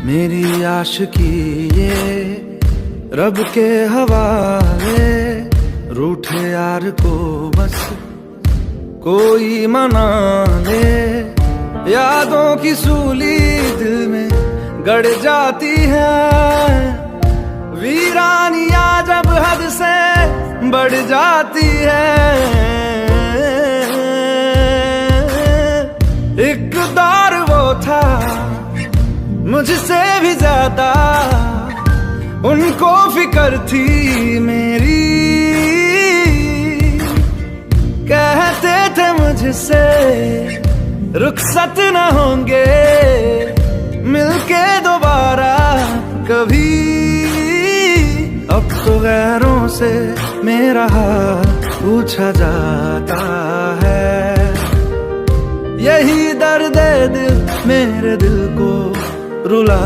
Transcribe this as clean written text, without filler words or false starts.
मेरी आशिकी ये रब के हवाले, रूठे यार को बस कोई मना ले। यादों की सूली दिल में गड़ जाती है, वीरानिया जब हद से बढ़ जाती है। एक दौर वो था मुझसे भी ज्यादा, उनको फिक्र थी मेरी। कहते थे मुझसे रुखसत न होंगे मिलके दोबारा कभी। अब तो गैरों से मेरा हाल पूछा जाता है, यही दर्द दिल मेरे दिल को रुला